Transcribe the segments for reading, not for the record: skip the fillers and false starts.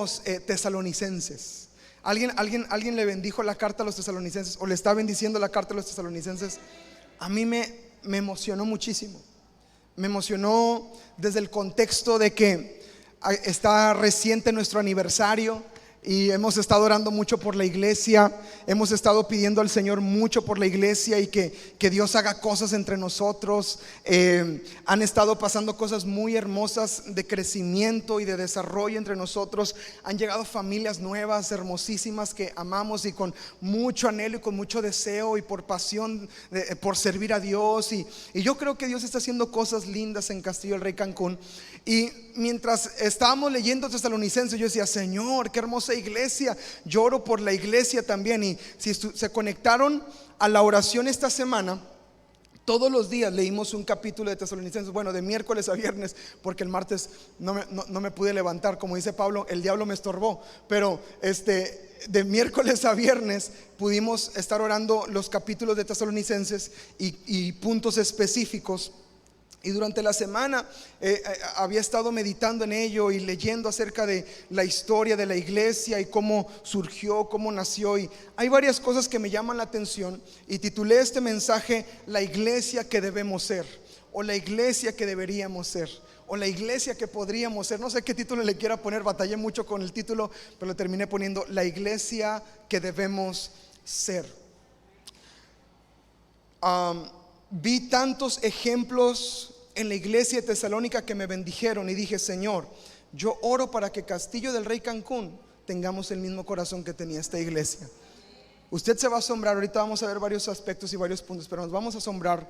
somos tesalonicenses. ¿Alguien le bendijo la carta a los tesalonicenses o le está bendiciendo la carta a los tesalonicenses? A mí me emocionó muchísimo. Me emocionó desde el contexto de que está reciente nuestro aniversario y hemos estado orando mucho por la iglesia. Hemos estado pidiendo al Señor mucho por la iglesia y que Dios haga cosas entre nosotros. Han estado pasando cosas muy hermosas de crecimiento y de desarrollo entre nosotros. Han llegado familias nuevas, hermosísimas, que amamos y con mucho anhelo y con mucho deseo y por pasión por servir a Dios. Y yo creo que Dios está haciendo cosas lindas en Castillo del Rey Cancún. Y mientras estábamos leyendo Tesalonicenses, yo decía: Señor, qué hermosa iglesia. Lloro por la iglesia también. Y si se conectaron a la oración esta semana, todos los días leímos un capítulo de Tesalonicenses. Bueno, de miércoles a viernes, porque el martes no me pude levantar. Como dice Pablo, el diablo me estorbó. Pero de miércoles a viernes pudimos estar orando los capítulos de Tesalonicenses y puntos específicos. Y durante la semana había estado meditando en ello y leyendo acerca de la historia de la iglesia y cómo surgió, cómo nació. Y hay varias cosas que me llaman la atención y titulé este mensaje: la iglesia que debemos ser, o la iglesia que deberíamos ser, o la iglesia que podríamos ser. No sé qué título le quiera poner, batallé mucho con el título, pero le terminé poniendo la iglesia que debemos ser. Vi tantos ejemplos en la iglesia de Tesalónica que me bendijeron y dije: Señor, yo oro para que Castillo del Rey Cancún tengamos el mismo corazón que tenía esta iglesia. Usted se va a asombrar. Ahorita vamos a ver varios aspectos y varios puntos, pero nos vamos a asombrar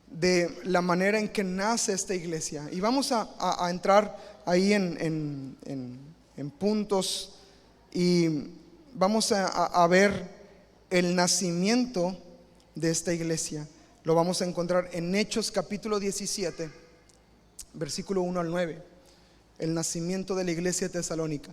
de la manera en que nace esta iglesia. Y vamos a entrar ahí en puntos y vamos a ver el nacimiento de esta iglesia. Lo vamos a encontrar en Hechos capítulo 17, versículo 1 al 9. El nacimiento de la iglesia de Tesalónica.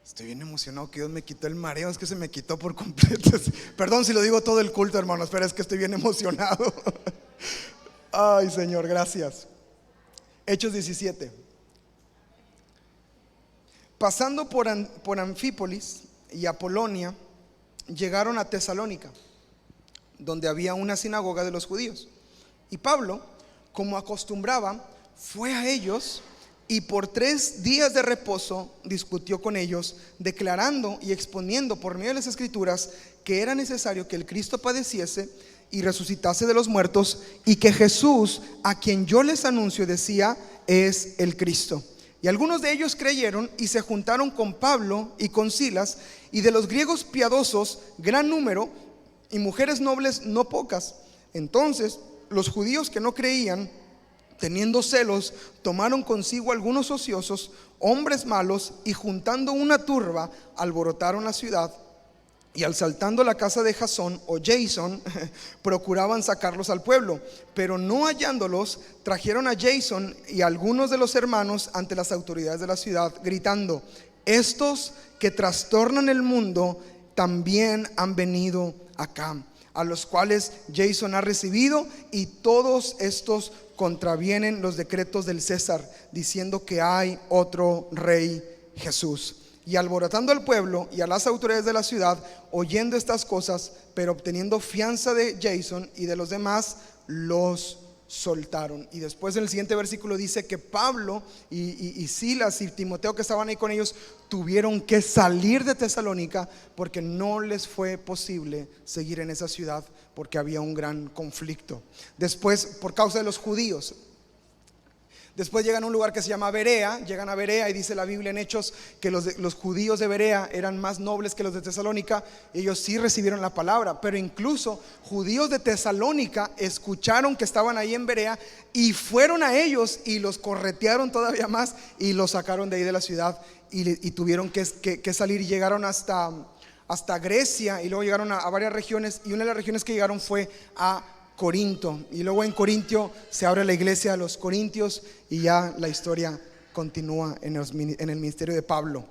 Estoy bien emocionado que Dios me quitó el mareo. Es que se me quitó por completo. Perdón si lo digo todo el culto, hermanos, pero es que estoy bien emocionado. Ay, Señor, gracias. Hechos 17. Pasando por Anfípolis y Apolonia, llegaron a Tesalónica, donde había una sinagoga de los judíos. Y Pablo, como acostumbraba, fue a ellos y por 3 días de reposo discutió con ellos, declarando y exponiendo por medio de las escrituras que era necesario que el Cristo padeciese y resucitase de los muertos, y que Jesús, a quien yo les anuncio, decía, es el Cristo. Y algunos de ellos creyeron y se juntaron con Pablo y con Silas, y de los griegos piadosos gran número, y mujeres nobles no pocas. Entonces los judíos que no creían, teniendo celos, tomaron consigo algunos ociosos, hombres malos, y juntando una turba, alborotaron la ciudad. Y asaltando la casa de Jasón o Jason, procuraban sacarlos al pueblo, pero no hallándolos, trajeron a Jason y a algunos de los hermanos ante las autoridades de la ciudad, gritando: estos que trastornan el mundo también han venido acá, a los cuales Jason ha recibido, y todos estos contravienen los decretos del César, diciendo que hay otro rey, Jesús. Y alborotando al pueblo y a las autoridades de la ciudad, oyendo estas cosas, pero obteniendo fianza de Jason y de los demás, los soltaron. Y después en el siguiente versículo dice que Pablo y Silas y Timoteo, que estaban ahí con ellos, tuvieron que salir de Tesalónica porque no les fue posible seguir en esa ciudad, porque había un gran conflicto. Después, por causa de los judíos, después llegan a un lugar que se llama Berea. Llegan a Berea y dice la Biblia en Hechos que los judíos de Berea eran más nobles que los de Tesalónica. Ellos sí recibieron la palabra, pero incluso judíos de Tesalónica escucharon que estaban ahí en Berea y fueron a ellos y los corretearon todavía más y los sacaron de ahí de la ciudad, y tuvieron que salir, y llegaron hasta Grecia, y luego llegaron a varias regiones, y una de las regiones que llegaron fue a Corinto, y luego en Corintio se abre la iglesia de los corintios, y ya la historia continúa en el ministerio de Pablo.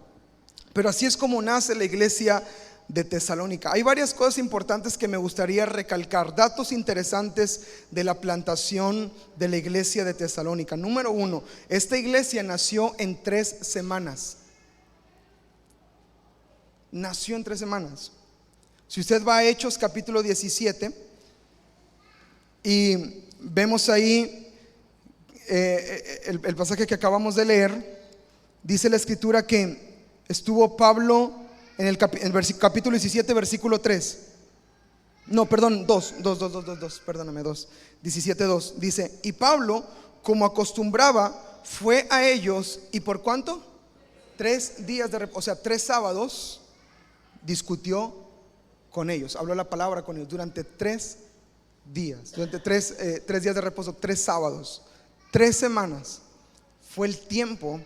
Pero así es como nace la iglesia de Tesalónica. Hay varias cosas importantes que me gustaría recalcar, datos interesantes de la plantación de la iglesia de Tesalónica. Número uno, esta iglesia nació en 3 semanas. Nació en 3 semanas. Si usted va a Hechos capítulo 17 y vemos ahí el pasaje que acabamos de leer, dice la escritura que estuvo Pablo en el capítulo 17, versículo 3. No, perdón, 2, perdóname, 2. 17, 2. Dice: y Pablo, como acostumbraba, fue a ellos, ¿y por cuánto? 3 días de reposo, o sea, 3 sábados, discutió con ellos, habló la palabra con ellos durante 3 días, durante 3 días de reposo, 3 sábados, 3 semanas. Fue el tiempo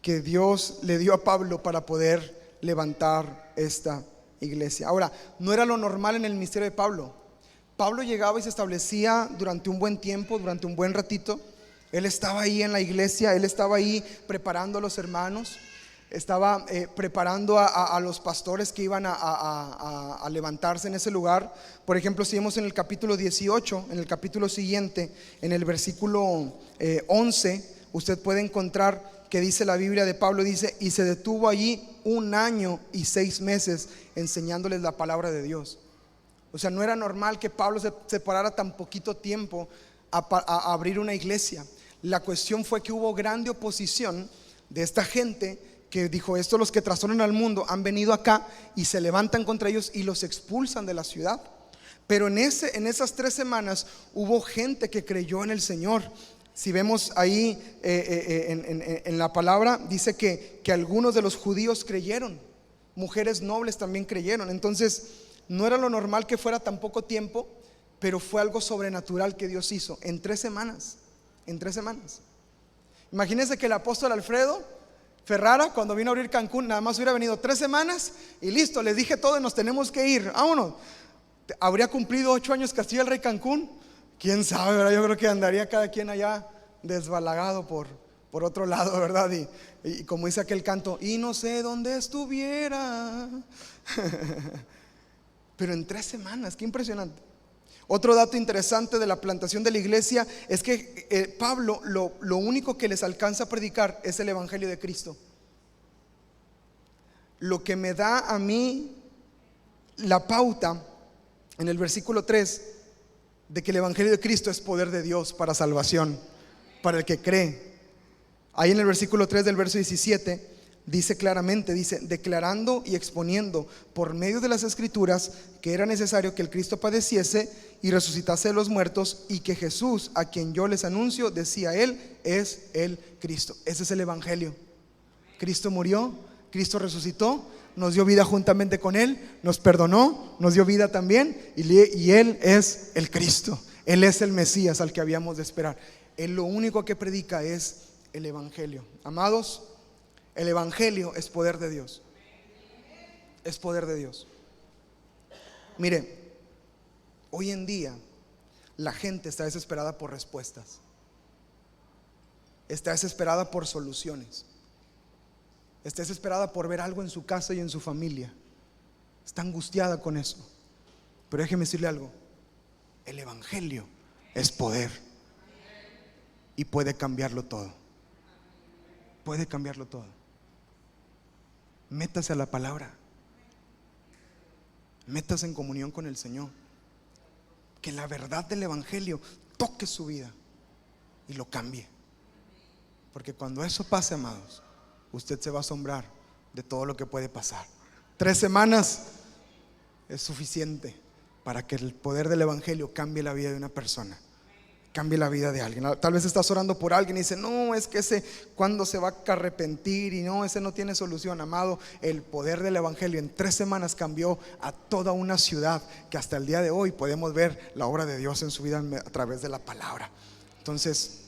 que Dios le dio a Pablo para poder levantar esta iglesia. Ahora, no era lo normal en el ministerio de Pablo. Pablo llegaba y se establecía durante un buen tiempo, durante un buen ratito. Él estaba ahí en la iglesia, él estaba ahí preparando a los hermanos, estaba preparando a los pastores que iban a levantarse en ese lugar. Por ejemplo, si vemos en el capítulo 18, en el capítulo siguiente, en el versículo 11, usted puede encontrar que dice la Biblia de Pablo, dice: y se detuvo allí 1 año y 6 meses enseñándoles la palabra de Dios. O sea, no era normal que Pablo se separara tan poquito tiempo a abrir una iglesia. La cuestión fue que hubo grande oposición de esta gente que dijo: estos, los que trastornan al mundo, han venido acá y se levantan contra ellos y los expulsan de la ciudad. Pero en esas 3 semanas hubo gente que creyó en el Señor. Si vemos ahí en la palabra, dice que algunos de los judíos creyeron, mujeres nobles también creyeron. Entonces no era lo normal que fuera tan poco tiempo, pero fue algo sobrenatural que Dios hizo en 3 semanas. En 3 semanas. Imagínense que el apóstol Alfredo Ferrara, cuando vino a abrir Cancún, nada más hubiera venido 3 semanas y listo, les dije todo y nos tenemos que ir, vámonos. Habría cumplido 8 años Castillo del Rey Cancún. Quién sabe, ¿verdad? Yo creo que andaría cada quien allá desbalagado por otro lado, ¿verdad? Y como dice aquel canto: y no sé dónde estuviera. Pero en 3 semanas, qué impresionante. Otro dato interesante de la plantación de la iglesia es que Pablo lo único que les alcanza a predicar es el evangelio de Cristo. Lo que me da a mí la pauta en el versículo 3 de que el evangelio de Cristo es poder de Dios para salvación, para el que cree. Ahí en el versículo 3 del verso 17 dice claramente, dice: declarando y exponiendo por medio de las escrituras que era necesario que el Cristo padeciese y resucitase de los muertos, y que Jesús, a quien yo les anuncio, decía él, es el Cristo. Ese es el evangelio. Cristo murió, Cristo resucitó, nos dio vida juntamente con él, nos perdonó, nos dio vida también, y él es el Cristo. Él es el Mesías al que habíamos de esperar. Él lo único que predica es el evangelio. Amados, el evangelio es poder de Dios. Es poder de Dios. Mire, hoy en día la gente está desesperada por respuestas. Está desesperada por soluciones. Está desesperada por ver algo en su casa y en su familia. Está angustiada con eso. Pero déjeme decirle algo: el evangelio es poder y puede cambiarlo todo. Puede cambiarlo todo. Métase a la palabra. Métase en comunión con el Señor. Que la verdad del evangelio toque su vida y lo cambie. Porque cuando eso pase, amados, usted se va a asombrar de todo lo que puede pasar. 3 semanas es suficiente para que el poder del evangelio cambie la vida de una persona, cambie la vida de alguien. Tal vez estás orando por alguien y dices: no, es que ese, ¿cuándo se va a arrepentir? Y no, ese no tiene solución. Amado, el poder del evangelio en 3 semanas cambió a toda una ciudad, que hasta el día de hoy podemos ver la obra de Dios en su vida a través de la palabra. Entonces,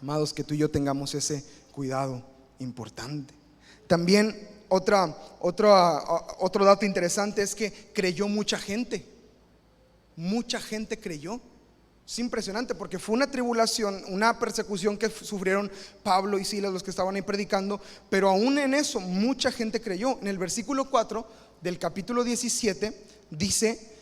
amados, que tú y yo tengamos ese cuidado importante. También otro dato interesante es que creyó mucha gente. Mucha gente creyó. Es impresionante porque fue una tribulación, una persecución que sufrieron Pablo y Silas, los que estaban ahí predicando. Pero aún en eso mucha gente creyó. En el versículo 4 del capítulo 17, dice: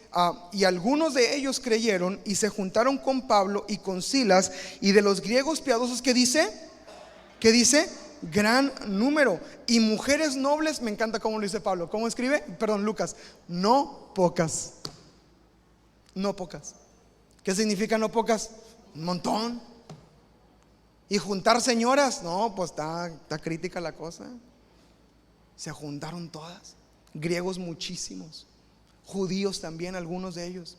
y algunos de ellos creyeron y se juntaron con Pablo y con Silas, y de los griegos piadosos, ¿qué dice? ¿Qué dice? Gran número, y mujeres nobles. Me encanta cómo lo dice Pablo. ¿Cómo escribe? Perdón, Lucas. No pocas. No pocas. ¿Qué significa no pocas? Un montón. Y juntar señoras, no, pues está crítica la cosa. Se juntaron todas. Griegos muchísimos, judíos también, algunos de ellos.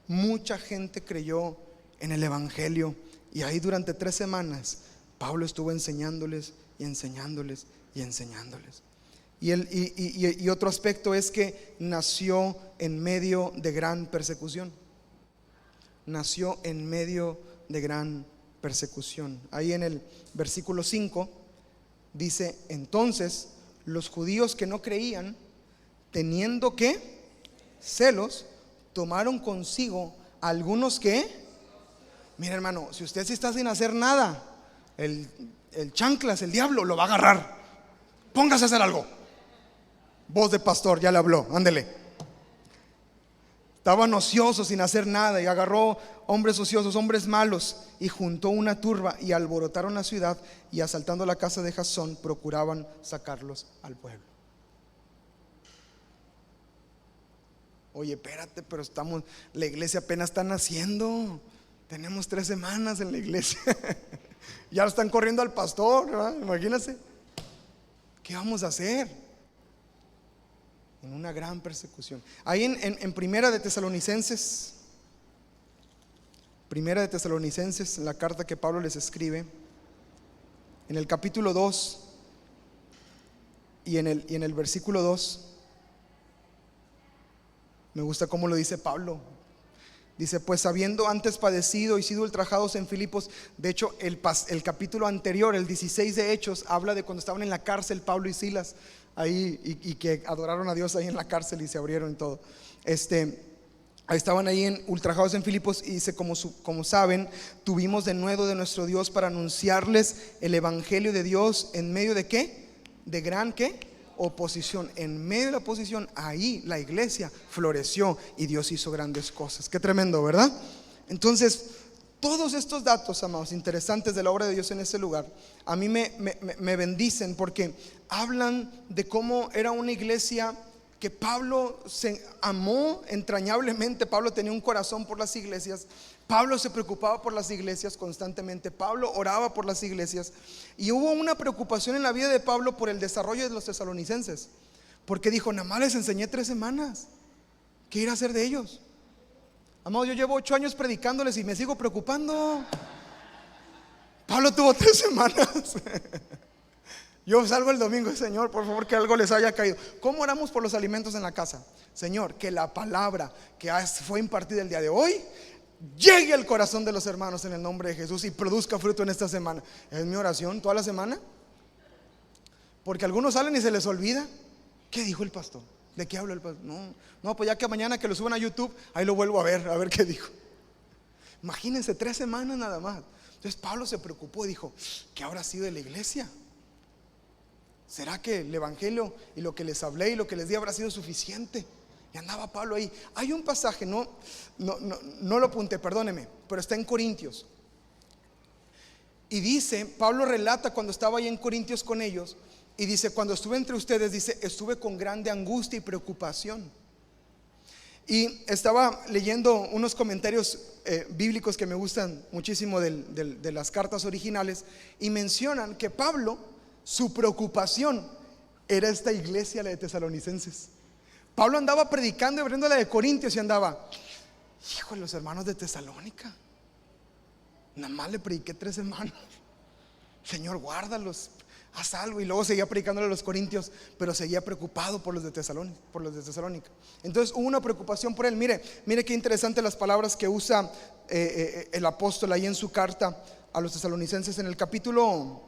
Mucha gente creyó en el evangelio, y ahí durante 3 semanas Pablo estuvo enseñándoles y enseñándoles y enseñándoles. Y otro aspecto es que nació en medio de gran persecución. Nació en medio de gran persecución. Ahí en el versículo 5 dice: entonces los judíos que no creían, teniendo que celos, tomaron consigo algunos que, mira hermano, si usted sí está sin hacer nada, el chanclas, el diablo lo va a agarrar. Póngase a hacer algo. Voz de pastor, ya le habló, ándele. Estaban ociosos sin hacer nada, y agarró hombres ociosos, hombres malos, y juntó una turba y alborotaron la ciudad, y asaltando la casa de Jasón procuraban sacarlos al pueblo. Oye, espérate, pero la iglesia apenas está naciendo. Tenemos 3 semanas en la iglesia. Ya lo están corriendo al pastor, ¿verdad? Imagínense. ¿Qué vamos a hacer? En una gran persecución. Ahí en Primera de Tesalonicenses, la carta que Pablo les escribe, en el capítulo 2 y en el versículo 2, me gusta cómo lo dice Pablo. Dice: pues habiendo antes padecido y sido ultrajados en Filipos. De hecho, el capítulo anterior, el 16 de Hechos, habla de cuando estaban en la cárcel Pablo y Silas ahí, y que adoraron a Dios ahí en la cárcel y se abrieron y todo. Ahí estaban ahí ultrajados en Filipos, y dice: como saben, tuvimos denuedo de nuestro Dios para anunciarles el evangelio de Dios en medio de ¿qué? De gran ¿qué? Oposición. En medio de la oposición, ahí la iglesia floreció y Dios hizo grandes cosas. Qué tremendo, ¿verdad? Entonces, todos estos datos, amados, interesantes de la obra de Dios en ese lugar, a mí me bendicen, porque hablan de cómo era una iglesia que Pablo se amó entrañablemente. Pablo tenía un corazón por las iglesias. Pablo se preocupaba por las iglesias constantemente. Pablo oraba por las iglesias. Y hubo una preocupación en la vida de Pablo por el desarrollo de los tesalonicenses, porque dijo: nada más les enseñé 3 semanas. ¿Qué ir a hacer de ellos? Amado, yo llevo 8 años predicándoles y me sigo preocupando. Pablo tuvo 3 semanas. Yo salgo el domingo: Señor, por favor, que algo les haya caído. ¿Cómo oramos por los alimentos en la casa? Señor, que la palabra que fue impartida el día de hoy llegue al corazón de los hermanos en el nombre de Jesús y produzca fruto en esta semana. Es mi oración toda la semana, porque algunos salen y se les olvida. ¿Qué dijo el pastor? ¿De qué habla el pastor? No, pues ya que mañana que lo suban a YouTube, ahí lo vuelvo a ver qué dijo. Imagínense, 3 semanas nada más. Entonces Pablo se preocupó y dijo: ¿qué habrá sido de la iglesia? ¿Será que el evangelio y lo que les hablé y lo que les di habrá sido suficiente? Y andaba Pablo ahí. Hay un pasaje, no lo apunté, perdóneme, pero está en Corintios. Y dice, Pablo relata cuando estaba ahí en Corintios con ellos, y dice: cuando estuve entre ustedes, dice, estuve con grande angustia y preocupación. Y estaba leyendo unos comentarios bíblicos que me gustan muchísimo de las cartas originales, y mencionan que Pablo, su preocupación era esta iglesia, la de Tesalonicenses. Pablo andaba predicando y abriendo la de Corintios, y andaba: hijo de los hermanos de Tesalónica, nada más le prediqué 3 semanas. Señor, guárdalos, haz algo. Y luego seguía predicándole a los corintios, pero seguía preocupado por los de Tesalónica. Entonces hubo una preocupación por él. Mire qué interesante las palabras que usa el apóstol ahí en su carta a los tesalonicenses. En el capítulo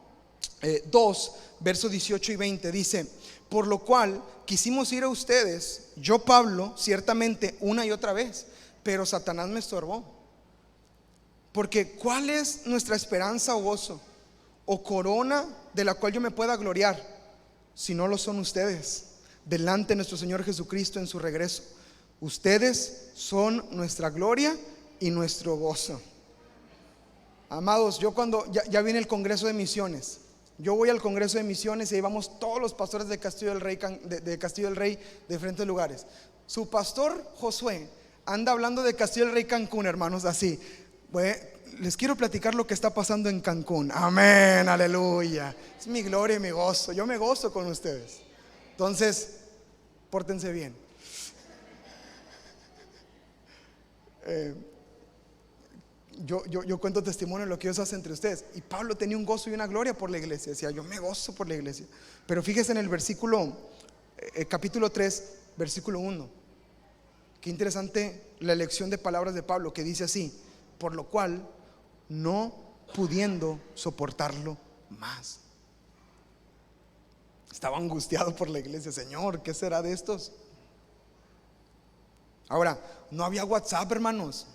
2, versos 18 y 20 dice: por lo cual quisimos ir a ustedes, yo Pablo, ciertamente una y otra vez, pero Satanás me estorbó. Porque ¿cuál es nuestra esperanza o gozo o corona de la cual yo me pueda gloriar, si no lo son ustedes? delante de nuestro Señor Jesucristo en su regreso. Ustedes son nuestra gloria y nuestro gozo. Amados, yo cuando ya viene el Congreso de Misiones, yo voy al Congreso de Misiones y ahí vamos todos los pastores de Castillo del Rey, de Castillo del Rey, de diferentes lugares. Su pastor Josué anda hablando de Castillo del Rey, Cancún, hermanos, así. Bueno, les quiero platicar lo que está pasando en Cancún. Amén, aleluya. Es mi gloria y mi gozo. Yo me gozo con ustedes. Entonces, pórtense bien. Yo cuento testimonio de lo que Dios hace entre ustedes. Y Pablo tenía un gozo y una gloria por la iglesia. Decía, yo me gozo por la iglesia. Pero fíjese en el versículo, capítulo 3, versículo 1. Qué interesante la elección de palabras de Pablo, que dice así: por lo cual, no pudiendo soportarlo más. Estaba angustiado por la iglesia. Señor, ¿qué será de estos? Ahora, no había WhatsApp, hermanos.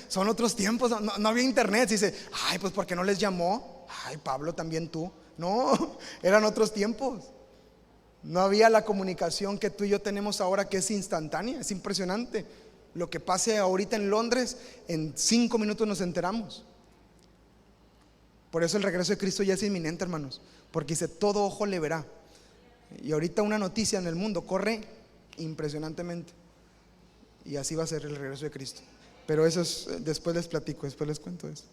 Son otros tiempos, no había internet. Dice, ay, pues ¿por qué no les llamó? Ay, Pablo, también tú. No, eran otros tiempos. No había la comunicación que tú y yo tenemos ahora, que es instantánea. Es impresionante. Lo que pase ahorita en Londres, en 5 minutos nos enteramos. Por eso el regreso de Cristo ya es inminente, hermanos, porque dice, todo ojo le verá. Y ahorita una noticia en el mundo corre impresionantemente. Y así va a ser el regreso de Cristo. Pero eso es, después les platico, después les cuento eso.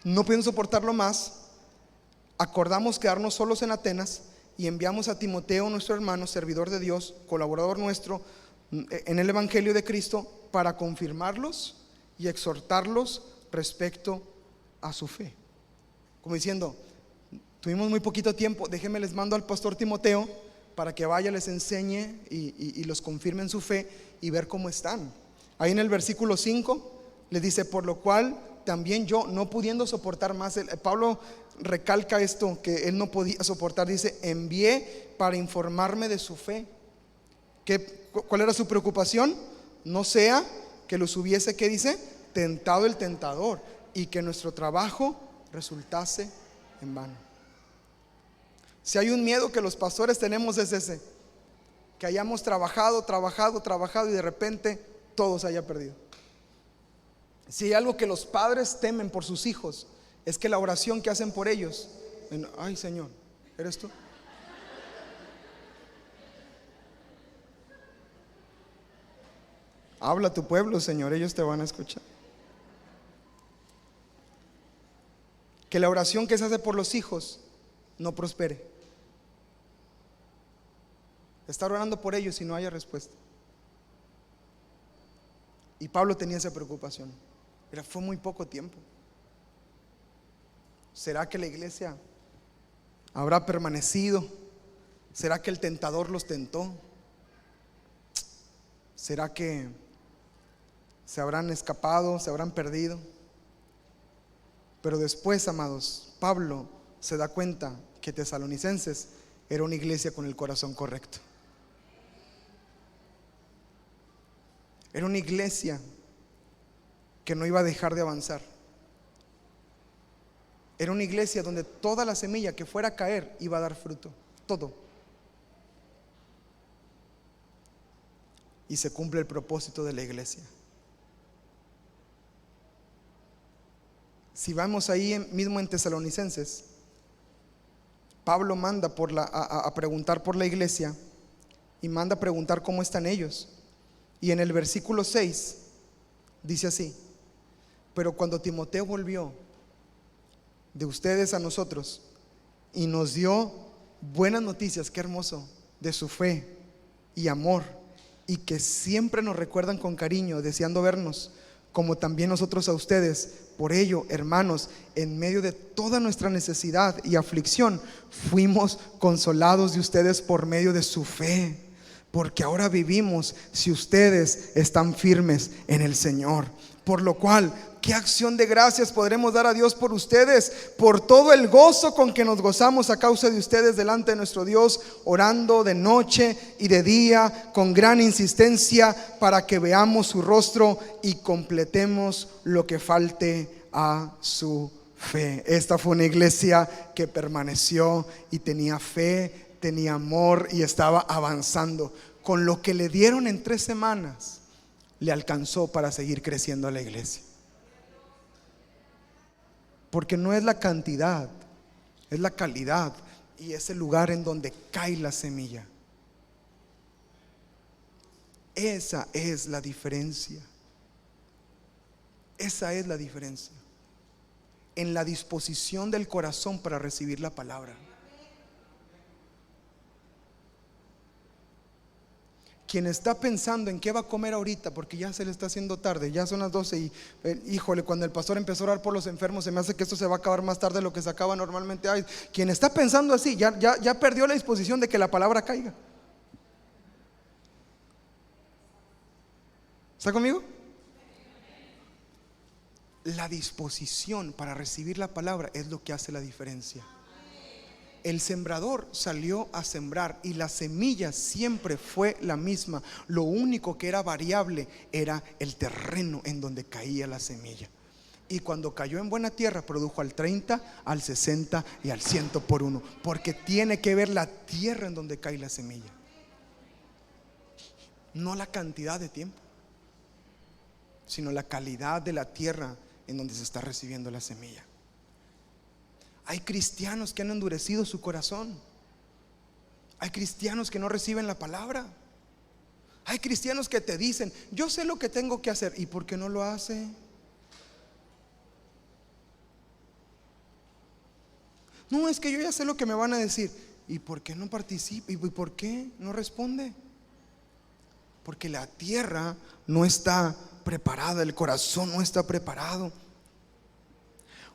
No pueden soportarlo más. Acordamos quedarnos solos en Atenas y enviamos a Timoteo, nuestro hermano, servidor de Dios, colaborador nuestro en el Evangelio de Cristo, para confirmarlos y exhortarlos respecto a su fe. Como diciendo, tuvimos muy poquito tiempo, déjenme les mando al pastor Timoteo para que vaya, les enseñe y los confirme en su fe y ver cómo están. Ahí en el versículo 5 le dice, por lo cual también yo, no pudiendo soportar más, Pablo recalca esto, que él no podía soportar. Dice, envié para informarme de su fe. ¿Cuál era su preocupación? No sea que los hubiese, ¿qué dice? Tentado el tentador, y que nuestro trabajo resultase en vano. Si hay un miedo que los pastores tenemos, es ese: que hayamos trabajado y de repente todo se haya perdido. Si hay algo que los padres temen por sus hijos, es que la oración que hacen por ellos, ay, Señor, ¿eres tú? Habla a tu pueblo, Señor, ellos te van a escuchar. Que la oración que se hace por los hijos no prospere. Estar orando por ellos y no haya respuesta. Y Pablo tenía esa preocupación. Pero fue muy poco tiempo. ¿Será que la iglesia habrá permanecido? ¿Será que el tentador los tentó? ¿Será que se habrán escapado, se habrán perdido? Pero después, amados, Pablo se da cuenta que Tesalonicenses era una iglesia con el corazón correcto. Era una iglesia que no iba a dejar de avanzar. Era una iglesia donde toda la semilla que fuera a caer iba a dar fruto, todo. Y se cumple el propósito de la iglesia. Si vamos ahí mismo en Tesalonicenses, Pablo manda a preguntar por la iglesia y manda a preguntar cómo están ellos. Y en el versículo 6 dice así: pero cuando Timoteo volvió de ustedes a nosotros y nos dio buenas noticias, qué hermoso, de su fe y amor, y que siempre nos recuerdan con cariño, deseando vernos, como también nosotros a ustedes. Por ello, hermanos, en medio de toda nuestra necesidad y aflicción, fuimos consolados de ustedes por medio de su fe, porque ahora vivimos si ustedes están firmes en el Señor. Por lo cual, ¿qué acción de gracias podremos dar a Dios por ustedes? Por todo el gozo con que nos gozamos a causa de ustedes delante de nuestro Dios, orando de noche y de día con gran insistencia para que veamos su rostro y completemos lo que falte a su fe. Esta fue una iglesia que permaneció y tenía fe, tenía amor y estaba avanzando. Con lo que le dieron en 3 semanas, le alcanzó para seguir creciendo a la iglesia. Porque no es la cantidad, es la calidad y es el lugar en donde cae la semilla. Esa es la diferencia. Esa es la diferencia. En la disposición del corazón para recibir la palabra. Quien está pensando en qué va a comer ahorita, porque ya se le está haciendo tarde, ya son las 12 y híjole, cuando el pastor empezó a orar por los enfermos, se me hace que esto se va a acabar más tarde de lo que se acaba normalmente. Ay, quien está pensando así, ya perdió la disposición de que la palabra caiga. ¿Está conmigo? La disposición para recibir la palabra es lo que hace la diferencia. El sembrador salió a sembrar y la semilla siempre fue la misma. Lo único que era variable era el terreno en donde caía la semilla. Y cuando cayó en buena tierra, produjo al 30, al 60 y al 100 por uno. Porque tiene que ver la tierra en donde cae la semilla, no la cantidad de tiempo, sino la calidad de la tierra en donde se está recibiendo la semilla. Hay cristianos que han endurecido su corazón. Hay cristianos que no reciben la palabra. Hay cristianos que te dicen: yo sé lo que tengo que hacer. ¿Y por qué no lo hace? No, es que yo ya sé lo que me van a decir. ¿Y por qué no participa? ¿Y por qué no responde? Porque la tierra no está preparada, el corazón no está preparado.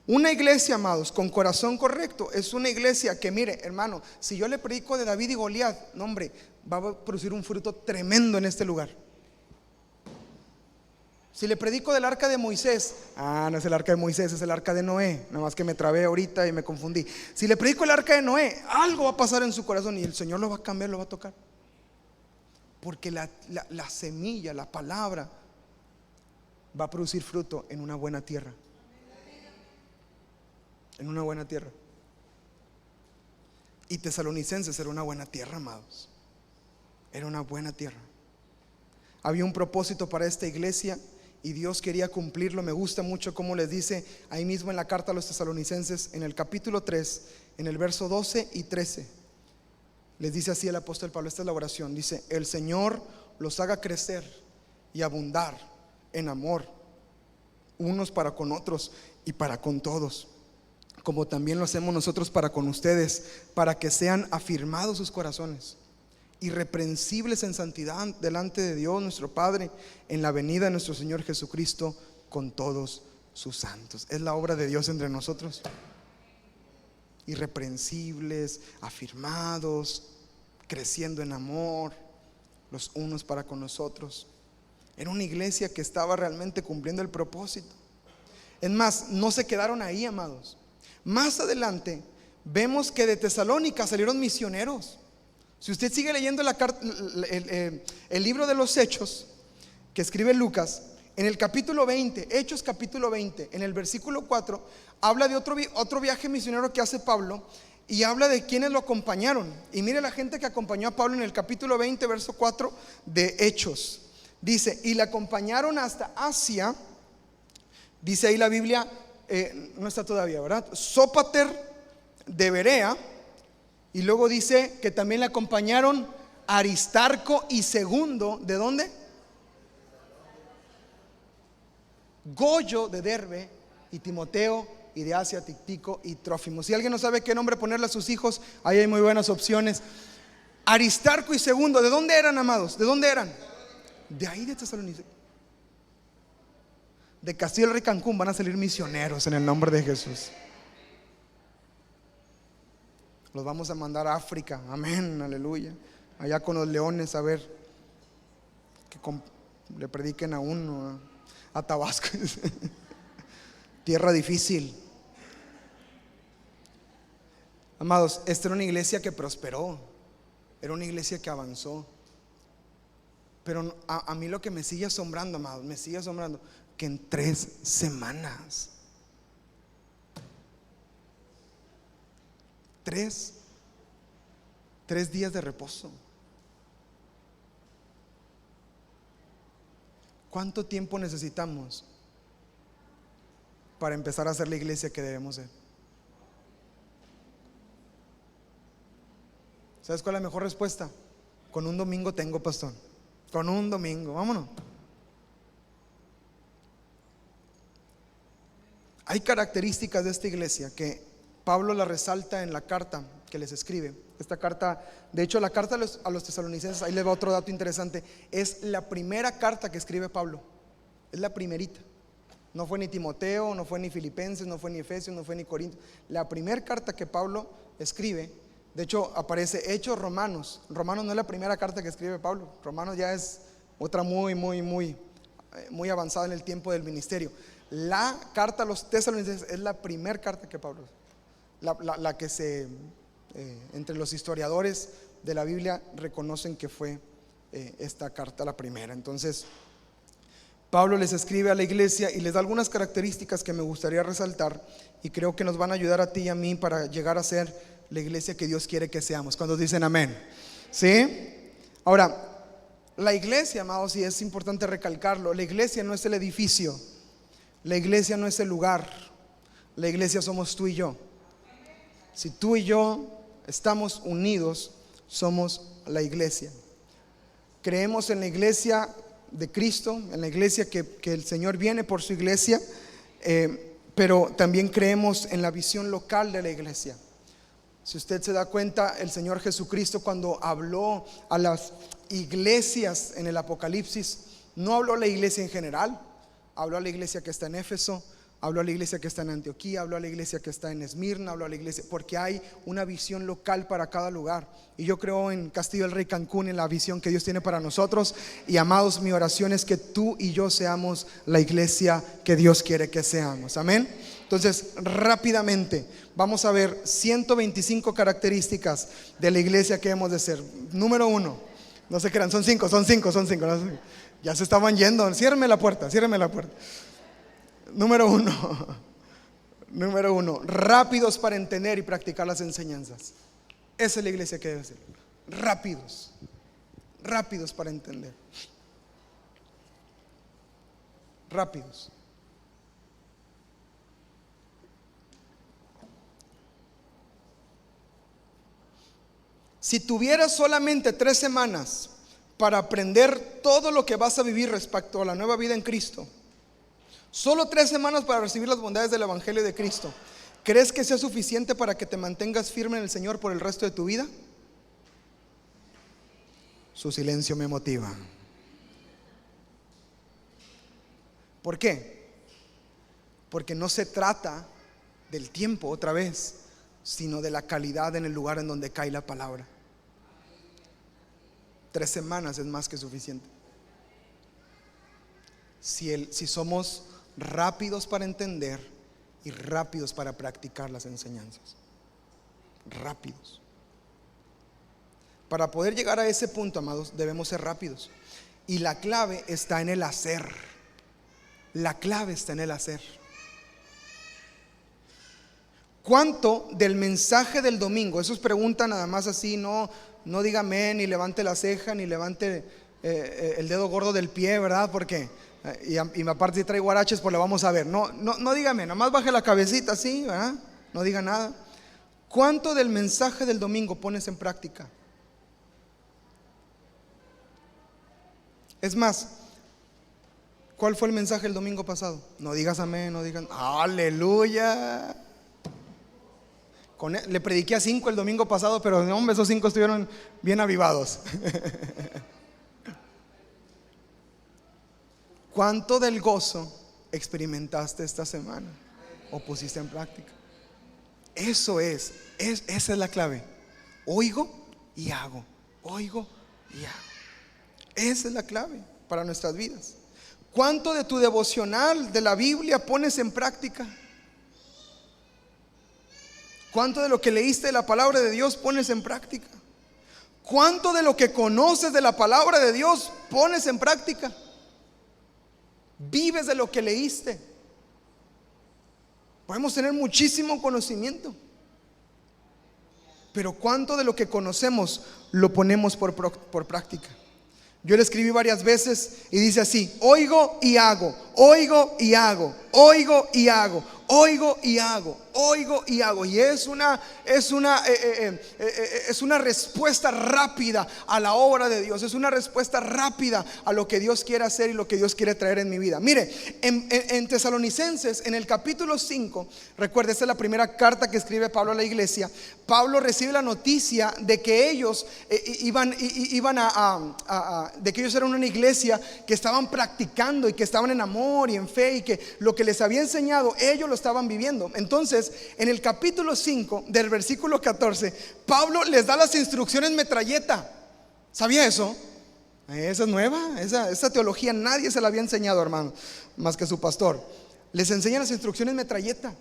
Una iglesia, amados, con corazón correcto es una iglesia que, mire, hermano, si yo le predico de David y Goliat, no, hombre, va a producir un fruto tremendo en este lugar. Si le predico del arca de Moisés, no es el arca de Moisés, es el arca de Noé. Nada más que me trabé ahorita y me confundí. Si le predico el arca de Noé, algo va a pasar en su corazón y el Señor lo va a cambiar, lo va a tocar. Porque la semilla, la palabra, va a producir fruto en una buena tierra. En una buena tierra. Y Tesalonicenses era una buena tierra, amados. Era una buena tierra. Había un propósito para esta iglesia y Dios quería cumplirlo. Me gusta mucho cómo les dice ahí mismo en la carta a los Tesalonicenses, en el capítulo 3, en el verso 12 y 13. Les dice así el apóstol Pablo, esta es la oración. Dice: el Señor los haga crecer y abundar en amor, unos para con otros y para con todos, como también lo hacemos nosotros para con ustedes, para que sean afirmados sus corazones, irreprensibles en santidad delante de Dios nuestro Padre, en la venida de nuestro Señor Jesucristo con todos sus santos. Es la obra de Dios entre nosotros. Irreprensibles, afirmados, creciendo en amor, los unos para con nosotros. Era una iglesia que estaba realmente cumpliendo el propósito. Es más, no se quedaron ahí, amados. Más adelante vemos que de Tesalónica salieron misioneros. Si usted sigue leyendo el libro de los Hechos que escribe Lucas, en el capítulo 20, Hechos capítulo 20, en el versículo 4, habla de otro viaje misionero que hace Pablo y habla de quienes lo acompañaron. Y mire la gente que acompañó a Pablo en el capítulo 20, verso 4 de Hechos. Dice: y le acompañaron hasta Asia. Dice ahí la Biblia, no está todavía, ¿verdad? Sópater de Berea. Y luego dice que también le acompañaron Aristarco y Segundo. ¿De dónde? Goyo de Derbe, y Timoteo, y de Asia, Tíquico y Trófimo. Si alguien no sabe qué nombre ponerle a sus hijos, ahí hay muy buenas opciones. Aristarco y Segundo, ¿de dónde eran, amados? ¿De dónde eran? De ahí, de Tesalónica. De Castillo del Rey, Cancún, van a salir misioneros en el nombre de Jesús. Los vamos a mandar a África, amén, aleluya. Allá con los leones, a ver, que le prediquen a uno, a Tabasco. Tierra difícil. Amados, esta era una iglesia que prosperó, era una iglesia que avanzó. Pero a mí lo que me sigue asombrando, amados, me sigue asombrando, que en 3 semanas, 3 3 días de reposo. ¿Cuánto tiempo necesitamos para empezar a ser la iglesia que debemos ser? ¿Sabes cuál es la mejor respuesta? Con un domingo tengo, pastor. Con un domingo, vámonos. Hay características de esta iglesia que Pablo la resalta en la carta que les escribe. Esta carta, de hecho la carta a los tesalonicenses, ahí les va otro dato interesante, es la primera carta que escribe Pablo. Es la primerita. No fue ni Timoteo, no fue ni Filipenses, no fue ni Efesios, no fue ni Corintios. La primera carta que Pablo escribe, de hecho aparece Hechos, Romanos. Romanos no es la primera carta que escribe Pablo. Romanos ya es otra muy avanzada en el tiempo del ministerio. La carta a los tesalonicenses es la primera carta que Pablo, la que entre los historiadores de la Biblia reconocen que fue esta carta la primera. Entonces Pablo les escribe a la iglesia y les da algunas características que me gustaría resaltar y creo que nos van a ayudar a ti y a mí para llegar a ser la iglesia que Dios quiere que seamos. ¿Cuántos dicen amén? ¿Sí? Ahora, la iglesia, amados, y es importante recalcarlo, la iglesia no es el edificio, la iglesia no es el lugar, la iglesia somos tú y yo. Si tú y yo estamos unidos, somos la iglesia. Creemos en la iglesia de Cristo, en la iglesia que el Señor viene por su iglesia, pero también creemos en la visión local de la iglesia. Si usted se da cuenta, el Señor Jesucristo, cuando habló a las iglesias en el Apocalipsis, no habló a la iglesia en general, habló a la iglesia que está en Éfeso, habló a la iglesia que está en Antioquía, habló a la iglesia que está en Esmirna, habló a la iglesia, porque hay una visión local para cada lugar. Y yo creo en Castillo del Rey Cancún, en la visión que Dios tiene para nosotros. Y amados, mi oración es que tú y yo seamos la iglesia que Dios quiere que seamos. Amén. Entonces, rápidamente vamos a ver 125 características de la iglesia que hemos de ser. Número 1, no se crean, son 5. Ya se estaban yendo. Ciérreme la puerta. Número uno, rápidos para entender y practicar las enseñanzas. Esa es la iglesia que debe ser. Rápidos para entender. Rápidos. Si tuvieras solamente 3 semanas para aprender todo lo que vas a vivir respecto a la nueva vida en Cristo, solo 3 semanas para recibir las bondades del Evangelio de Cristo, ¿crees que sea suficiente para que te mantengas firme en el Señor por el resto de tu vida? Su silencio me motiva. ¿Por qué? Porque no se trata del tiempo otra vez, sino de la calidad en el lugar en donde cae la palabra. 3 semanas es más que suficiente. Si somos rápidos para entender y rápidos para practicar las enseñanzas. Rápidos. Para poder llegar a ese punto, amados, debemos ser rápidos. Y la clave está en el hacer. La clave está en el hacer. ¿Cuánto del mensaje del domingo? Eso es pregunta nada más así, no diga amén, ni levante la ceja, ni levante el dedo gordo del pie, ¿verdad? Porque y aparte si trae guaraches, pues lo vamos a ver. No diga amén, nada más baje la cabecita así, ¿verdad? No diga nada. ¿Cuánto del mensaje del domingo pones en práctica? Es más, ¿cuál fue el mensaje el domingo pasado? No digas amén, no digan aleluya. Le prediqué a 5 el domingo pasado, pero hombre, esos 5 estuvieron bien avivados. ¿Cuánto del gozo experimentaste esta semana o pusiste en práctica? Esa es la clave. Oigo y hago. Esa es la clave para nuestras vidas. ¿Cuánto de tu devocional de la Biblia pones en práctica? ¿Cuánto de lo que leíste de la palabra de Dios pones en práctica? ¿Cuánto de lo que conoces de la palabra de Dios pones en práctica? ¿Vives de lo que leíste? Podemos tener muchísimo conocimiento, pero ¿cuánto de lo que conocemos lo ponemos por práctica? Yo le escribí varias veces y dice así: oigo y hago, oigo y hago, oigo y hago, oigo y hago, oigo y hago. Y es una respuesta rápida a la obra de Dios. Es una respuesta rápida a lo que Dios quiere hacer y lo que Dios quiere traer en mi vida. Mire, en Tesalonicenses, en el capítulo 5, recuerde, esta es la primera carta que escribe Pablo a la iglesia. Pablo recibe la noticia de que ellos de que ellos eran una iglesia que estaban practicando y que estaban en amor y en fe, y que lo que les había enseñado ellos lo estaban viviendo. Entonces, en el capítulo 5 del versículo 14, Pablo les da las instrucciones metralleta. ¿Sabía eso? Esa es nueva, esa teología nadie se la había enseñado, hermano, más que su pastor. Les enseña las instrucciones metralleta.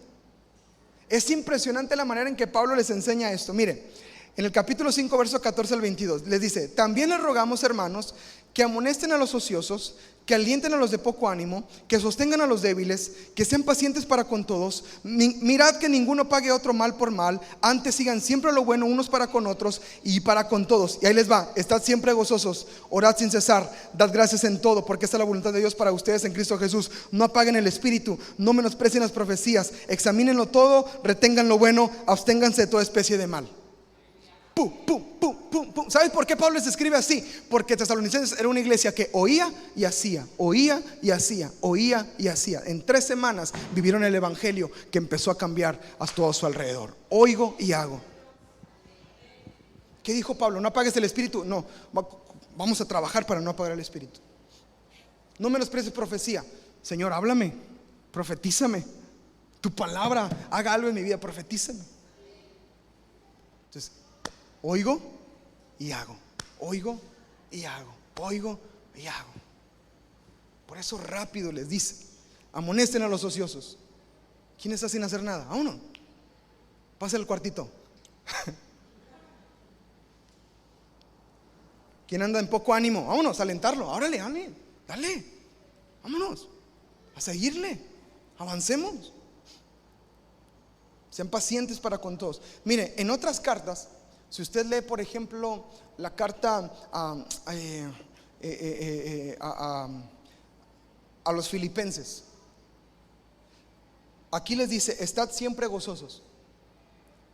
Es impresionante la manera en que Pablo les enseña esto. Mire, en el capítulo 5, verso 14 al 22, les dice: también les rogamos, hermanos, que amonesten a los ociosos, que alienten a los de poco ánimo, que sostengan a los débiles, que sean pacientes para con todos. Mirad que ninguno pague a otro mal por mal, antes sigan siempre lo bueno unos para con otros y para con todos. Y ahí les va: estad siempre gozosos, orad sin cesar, dad gracias en todo, porque esta es la voluntad de Dios para ustedes en Cristo Jesús. No apaguen el espíritu, no menosprecien las profecías, examínenlo todo, retengan lo bueno, absténganse de toda especie de mal. Pum, pum, pum, pum, pum. ¿Sabes por qué Pablo les escribe así? Porque Tesalonicenses era una iglesia que oía y hacía, oía y hacía, oía y hacía. En 3 semanas vivieron el evangelio que empezó a cambiar a todo su alrededor. Oigo y hago. ¿Qué dijo Pablo? No apagues el espíritu. No, vamos a trabajar para no apagar el espíritu. No menosprecies profecía. Señor, háblame, profetízame. Tu palabra haga algo en mi vida, profetízame. Entonces, oigo y hago, oigo y hago, oigo y hago. Por eso rápido les dice: amonesten a los ociosos. ¿Quién está sin hacer nada? A uno. Pase al cuartito. ¿Quién anda en poco ánimo? Vámonos a alentarlo. Órale, dale, vámonos a seguirle. Avancemos. Sean pacientes para con todos. Mire, en otras cartas, si usted lee, por ejemplo, la carta a los filipenses, aquí les dice: estad siempre gozosos.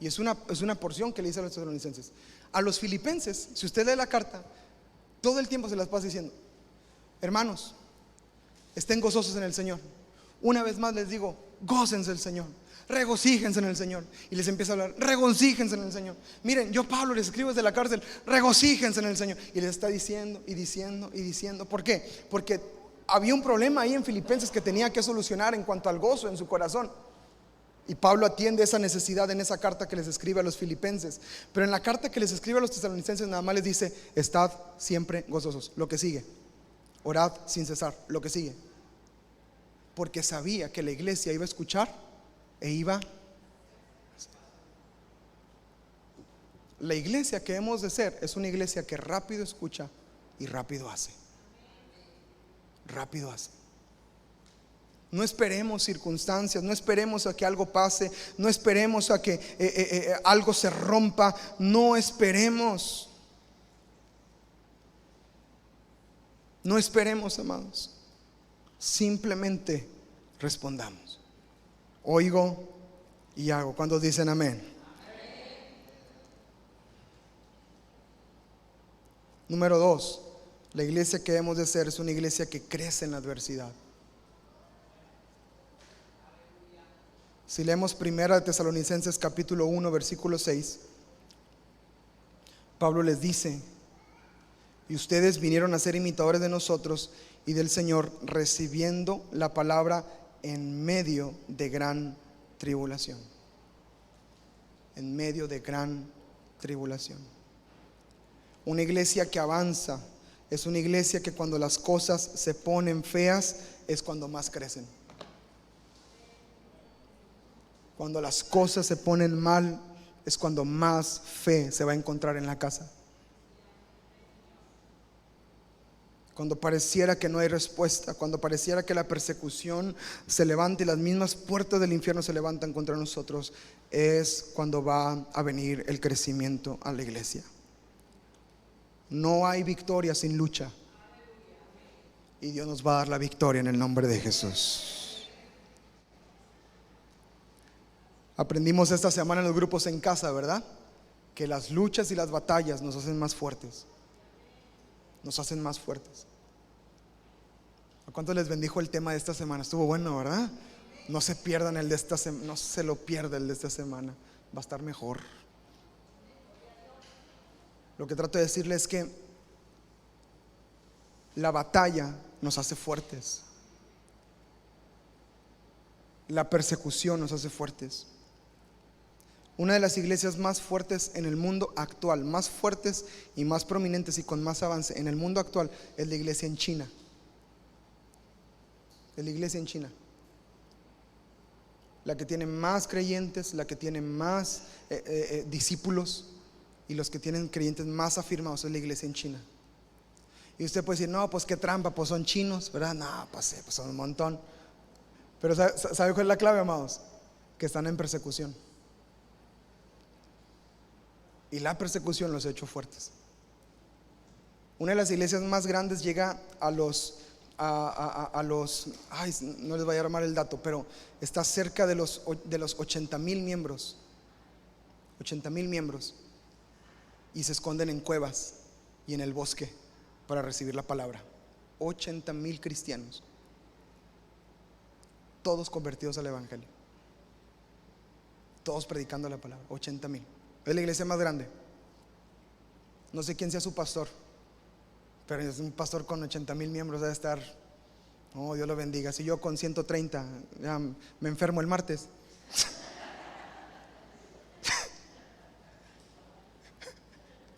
Y es una porción que le dice a los tesalonicenses. A los filipenses, si usted lee la carta, todo el tiempo se las pasa diciendo: hermanos, estén gozosos en el Señor. Una vez más les digo: gócense el Señor, regocíjense en el Señor. Y les empieza a hablar: regocíjense en el Señor. Miren, yo, Pablo, les escribo desde la cárcel: regocíjense en el Señor. Y les está diciendo y diciendo y diciendo. ¿Por qué? Porque había un problema ahí en Filipenses que tenía que solucionar en cuanto al gozo en su corazón. Y Pablo atiende esa necesidad en esa carta que les escribe a los filipenses. Pero en la carta que les escribe a los tesalonicenses nada más les dice: estad siempre gozosos. Lo que sigue: orad sin cesar. Lo que sigue. Porque sabía que la iglesia iba a escuchar e iba. La iglesia que hemos de ser es una iglesia que rápido escucha y rápido hace. Rápido hace. No esperemos circunstancias, no esperemos a que algo pase, no esperemos a que algo se rompa, no esperemos. No esperemos, amados. Simplemente respondamos: oigo y hago. ¿Cuántos dicen amén? Número 2, la iglesia que hemos de ser es una iglesia que crece en la adversidad. Si leemos 1 Tesalonicenses capítulo 1 versículo 6, Pablo les dice: y ustedes vinieron a ser imitadores de nosotros y del Señor, recibiendo la palabra en medio de gran tribulación. En medio de gran tribulación. Una iglesia que avanza es una iglesia que cuando las cosas se ponen feas es cuando más crecen. Cuando las cosas se ponen mal es cuando más fe se va a encontrar en la casa. cuando pareciera que no hay respuesta, cuando pareciera que la persecución se levanta y las mismas puertas del infierno se levantan contra nosotros, es cuando va a venir el crecimiento a la iglesia. No hay victoria sin lucha, y Dios nos va a dar la victoria en el nombre de Jesús. Aprendimos esta semana en los grupos en casa, ¿verdad? Que las luchas y las batallas nos hacen más fuertes. Nos hacen más fuertes. ¿A cuántos les bendijo el tema de esta semana? Estuvo bueno, ¿verdad? No se pierdan el de esta semana, no se lo pierda el de esta semana. Va a estar mejor. Lo que trato de decirles es que la batalla nos hace fuertes. La persecución nos hace fuertes. Una de las iglesias más fuertes en el mundo actual, más fuertes y más prominentes y con más avance en el mundo actual, es la iglesia en China. Es la iglesia en China. La que tiene más creyentes, la que tiene más discípulos, y los que tienen creyentes más afirmados es la iglesia en China. Y usted puede decir, no, pues qué trampa, pues son chinos, ¿verdad? No, pues son un montón. Pero ¿sabe cuál es la clave, amados? Que están en persecución. Y la persecución los ha hecho fuertes. Una de las iglesias más grandes llega a los, ay, no les voy a llamar el dato, pero está cerca de los 80,000 miembros. 80,000 miembros. Y se esconden en cuevas y en el bosque para recibir la palabra. 80,000 cristianos, todos convertidos al evangelio, todos predicando la palabra. 80,000. Es la iglesia más grande. No sé quién sea su pastor, pero es un pastor con 80,000 miembros. Debe estar, oh, Dios lo bendiga. Si yo con 130 ya me enfermo el martes.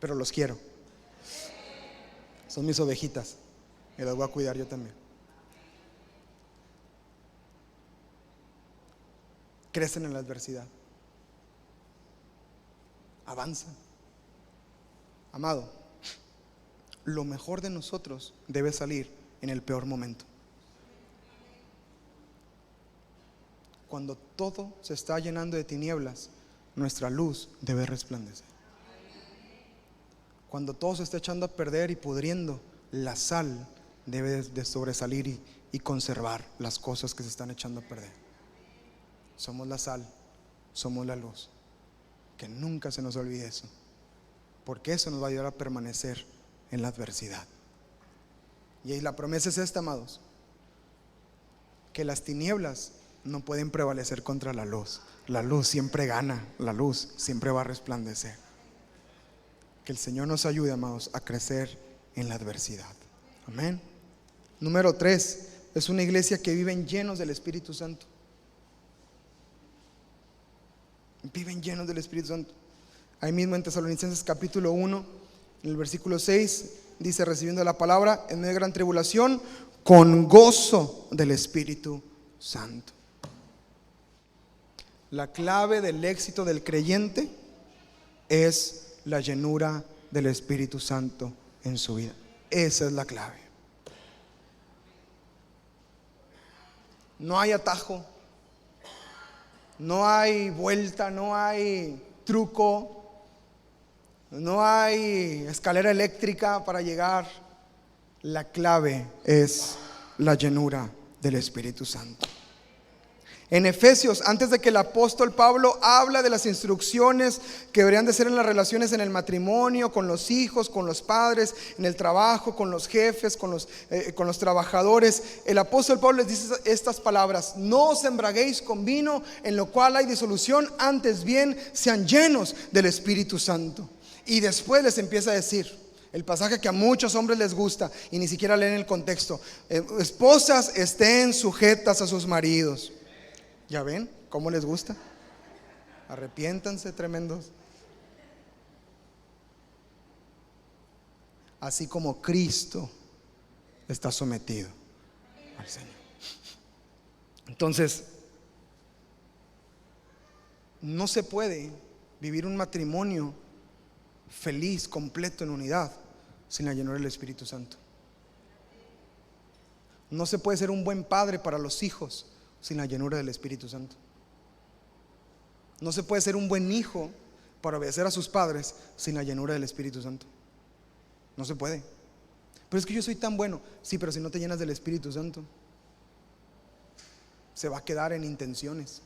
Pero los quiero. Son mis ovejitas y las voy a cuidar yo también. Crecen en la adversidad, avanzan. Amado, lo mejor de nosotros debe salir en el peor momento. Cuando todo se está llenando de tinieblas, nuestra luz debe resplandecer. Cuando todo se está echando a perder y pudriendo, la sal debe de sobresalir y conservar las cosas que se están echando a perder. Somos la sal, somos la luz. Que nunca se nos olvide eso, porque eso nos va a ayudar a permanecer en la adversidad. Y ahí la promesa es esta, amados: que las tinieblas no pueden prevalecer contra la luz. La luz siempre gana, la luz siempre va a resplandecer. Que el Señor nos ayude, amados, a crecer en la adversidad. Amén. Número 3, es una iglesia que viven llenos del Espíritu Santo. Viven llenos del Espíritu Santo. Ahí mismo en Tesalonicenses capítulo 1, en el versículo 6, dice: recibiendo la palabra en medio de gran tribulación, con gozo del Espíritu Santo. La clave del éxito del creyente es la llenura del Espíritu Santo en su vida. Esa es la clave. No hay atajo, no hay vuelta, no hay truco, no hay escalera eléctrica para llegar. La clave es la llenura del Espíritu Santo. En Efesios, antes de que el apóstol Pablo habla de las instrucciones que deberían de ser en las relaciones en el matrimonio, con los hijos, con los padres, en el trabajo, con los jefes, con los trabajadores, el apóstol Pablo les dice estas palabras: no os embraguéis con vino, en lo cual hay disolución, antes bien sean llenos del Espíritu Santo. Y después les empieza a decir el pasaje que a muchos hombres les gusta y ni siquiera leen el contexto: esposas, estén sujetas a sus maridos. ¿Ya ven cómo les gusta? Arrepiéntanse, tremendos. Así como Cristo está sometido al Señor. Entonces, no se puede vivir un matrimonio feliz, completo, en unidad, sin la llenura del Espíritu Santo. No se puede ser un buen padre para los hijos sin la llenura del Espíritu Santo. No se puede ser un buen hijo para obedecer a sus padres sin la llenura del Espíritu Santo. No se puede. Pero es que yo soy tan bueno. Sí, pero si no te llenas del Espíritu Santo, se va a quedar en intenciones.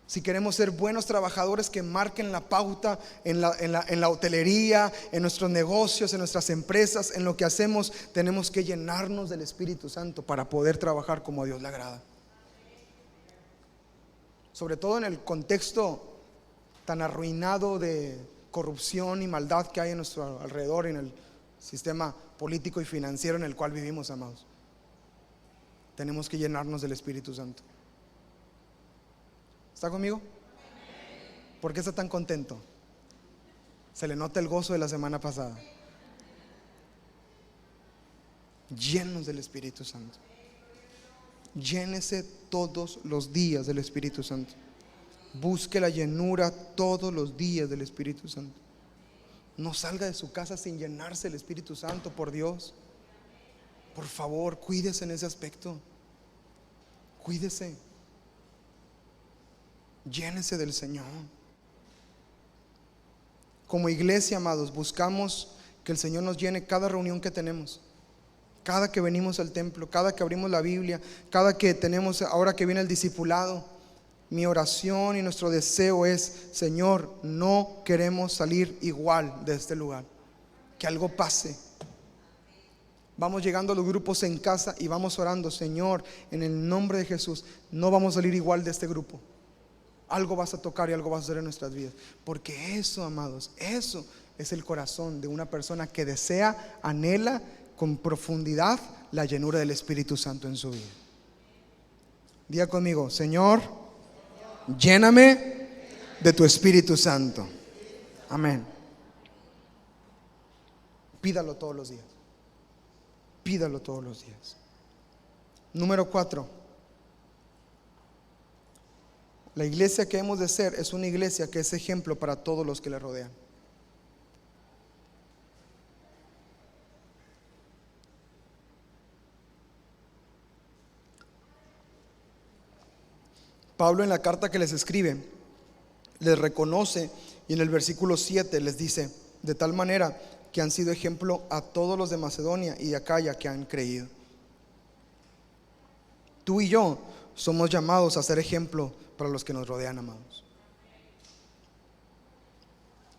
Si queremos ser buenos trabajadores que marquen la pauta en la hotelería, en nuestros negocios, en nuestras empresas, en lo que hacemos, tenemos que llenarnos del Espíritu Santo para poder trabajar como a Dios le agrada. Sobre todo en el contexto tan arruinado de corrupción y maldad que hay en nuestro alrededor, en el sistema político y financiero en el cual vivimos, amados. Tenemos que llenarnos del Espíritu Santo. ¿Está conmigo? ¿Por qué está tan contento? Se le nota el gozo de la semana pasada. Llenos del Espíritu Santo. Llénese todos los días del Espíritu Santo. Busque la llenura todos los días del Espíritu Santo. No salga de su casa sin llenarse del Espíritu Santo, por Dios. Por favor, cuídese en ese aspecto. Cuídese. Llénese del Señor. Como iglesia, amados, buscamos que el Señor nos llene cada reunión que tenemos, cada que venimos al templo, cada que abrimos la Biblia, cada que tenemos, ahora que viene el discipulado. Mi oración y nuestro deseo es: Señor, no queremos salir igual de este lugar. Que algo pase. Vamos llegando a los grupos en casa y vamos orando: Señor, en el nombre de Jesús, no vamos a salir igual de este grupo. Algo vas a tocar y algo vas a hacer en nuestras vidas. Porque eso, amados, eso es el corazón de una persona que desea, anhela con profundidad la llenura del Espíritu Santo en su vida. Diga conmigo: Señor, lléname de tu Espíritu Santo. Amén. Pídalo todos los días. Pídalo todos los días. Número 4. La iglesia que hemos de ser es una iglesia que es ejemplo para todos los que le rodean. Pablo, en la carta que les escribe, les reconoce, y en el versículo 7 les dice: de tal manera que han sido ejemplo a todos los de Macedonia y de Acaya que han creído. Tú y yo somos llamados a ser ejemplo para los que nos rodean, amados.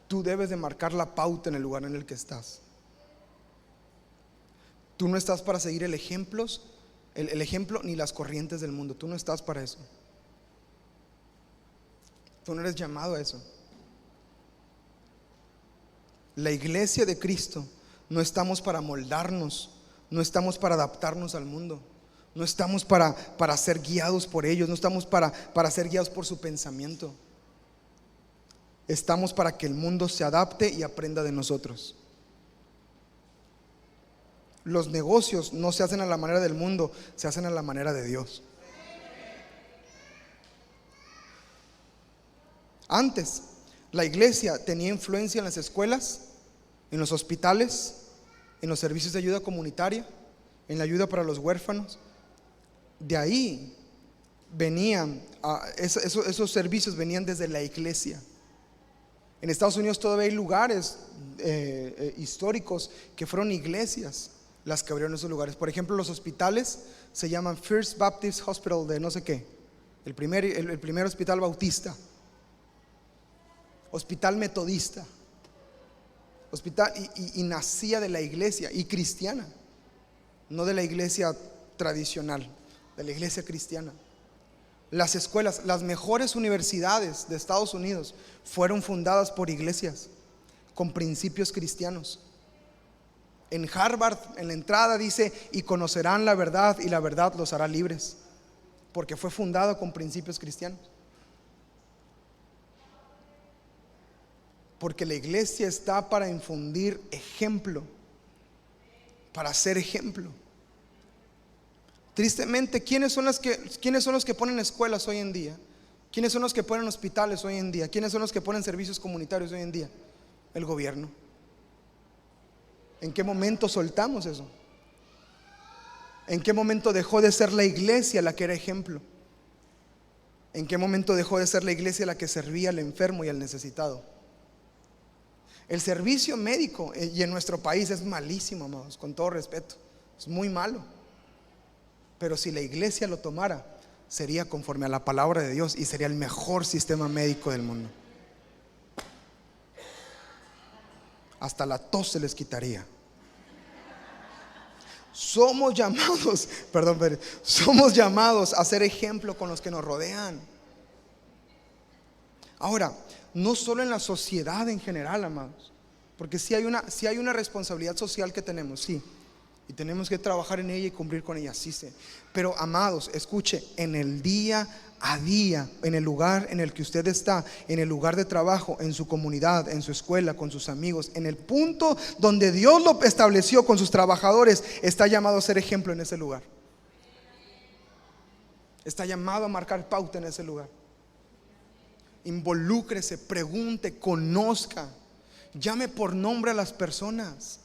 Tú debes de marcar la pauta en el lugar en el que estás. Tú no estás para seguir el ejemplo ni las corrientes del mundo. Tú no estás para eso. Tú no eres llamado a eso. La iglesia de Cristo no estamos para moldarnos, no estamos para adaptarnos al mundo, no estamos para ser guiados por ellos, no estamos para ser guiados por su pensamiento. Estamos para que el mundo se adapte y aprenda de nosotros. Los negocios no se hacen a la manera del mundo, se hacen a la manera de Dios. Antes, la iglesia tenía influencia en las escuelas, en los hospitales, en los servicios de ayuda comunitaria, en la ayuda para los huérfanos. De ahí venían, esos servicios venían desde la iglesia. En Estados Unidos todavía hay lugares históricos que fueron iglesias las que abrieron esos lugares. Por ejemplo, los hospitales se llaman First Baptist Hospital de no sé qué, el primer hospital bautista, hospital metodista, hospital, y nacía de la iglesia y cristiana, no de la iglesia tradicional, de la iglesia cristiana. Las escuelas, las mejores universidades de Estados Unidos fueron fundadas por iglesias con principios cristianos. En Harvard, en la entrada dice: y conocerán la verdad y la verdad los hará libres, porque fue fundada con principios cristianos. Porque la iglesia está para infundir ejemplo, para ser ejemplo. Tristemente, ¿quiénes son los que ponen escuelas hoy en día? ¿Quiénes son los que ponen hospitales hoy en día? ¿Quiénes son los que ponen servicios comunitarios hoy en día? El gobierno. ¿En qué momento soltamos eso? ¿En qué momento dejó de ser la iglesia la que era ejemplo? ¿En qué momento dejó de ser la iglesia la que servía al enfermo y al necesitado? El servicio médico y en nuestro país es malísimo, amados, con todo respeto. Es muy malo. Pero si la iglesia lo tomara, sería conforme a la palabra de Dios y sería el mejor sistema médico del mundo. Hasta la tos se les quitaría. Somos llamados, somos llamados a ser ejemplo con los que nos rodean. Ahora, no solo en la sociedad en general, amados, porque sí hay una responsabilidad social que tenemos, sí, y tenemos que trabajar en ella y cumplir con ella, sí sé. Pero amados, escuche, en el día a día, en el lugar en el que usted está, en el lugar de trabajo, en su comunidad, en su escuela, con sus amigos, en el punto donde Dios lo estableció con sus trabajadores, está llamado a ser ejemplo en ese lugar. Está llamado a marcar pauta en ese lugar. Involúcrese, pregunte, conozca, llame por nombre a las personas.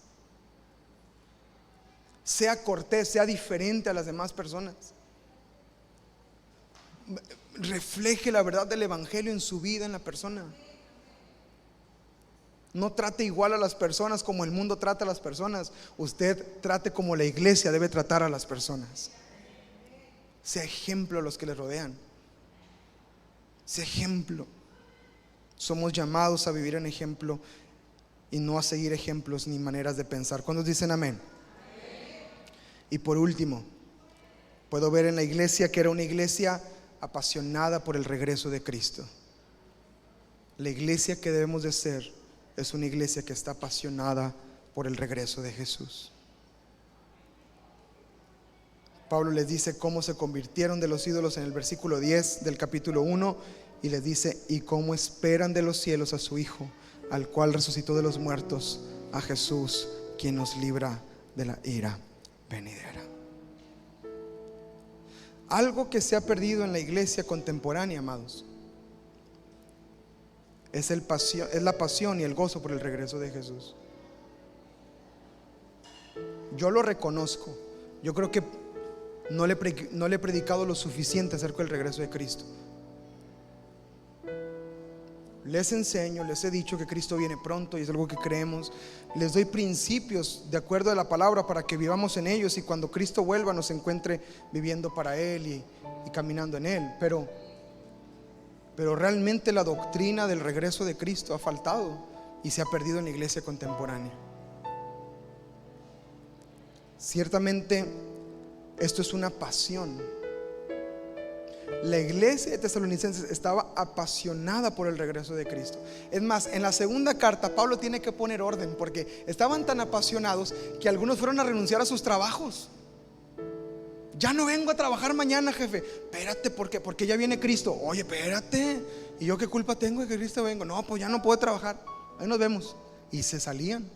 Sea cortés, sea diferente a las demás personas. Refleje la verdad del evangelio en su vida, en la persona. No trate igual a las personas como el mundo trata a las personas. Usted trate como la iglesia debe tratar a las personas. Sea ejemplo a los que le rodean. Sea ejemplo. Somos llamados a vivir en ejemplo y no a seguir ejemplos ni maneras de pensar. ¿Cuántos dicen amén? Y por último, puedo ver en la iglesia que era una iglesia apasionada por el regreso de Cristo. La iglesia que debemos de ser es una iglesia que está apasionada por el regreso de Jesús. Pablo les dice cómo se convirtieron de los ídolos en el versículo 10 del capítulo 1, y les dice: y cómo esperan de los cielos a su Hijo, al cual resucitó de los muertos, a Jesús, quien nos libra de la ira venidera. Algo que se ha perdido en la iglesia contemporánea, amados, es la pasión y el gozo por el regreso de Jesús. Yo lo reconozco. Yo creo que no le he predicado lo suficiente acerca del regreso de Cristo. Les enseño, les he dicho que Cristo viene pronto y es algo que creemos. Les doy principios de acuerdo a la palabra para que vivamos en ellos y cuando Cristo vuelva nos encuentre viviendo para Él y caminando en Él. Pero realmente la doctrina del regreso de Cristo ha faltado y se ha perdido en la iglesia contemporánea. Ciertamente esto es una pasión. La iglesia de Tesalonicenses estaba apasionada por el regreso de Cristo. Es más, en la segunda carta Pablo tiene que poner orden porque estaban tan apasionados que algunos fueron a renunciar a sus trabajos. Ya no vengo a trabajar mañana, jefe. Espérate, porque ya viene Cristo. Oye, espérate. ¿Y yo qué culpa tengo de que Cristo venga? No, pues ya no puedo trabajar. Ahí nos vemos. Y se salían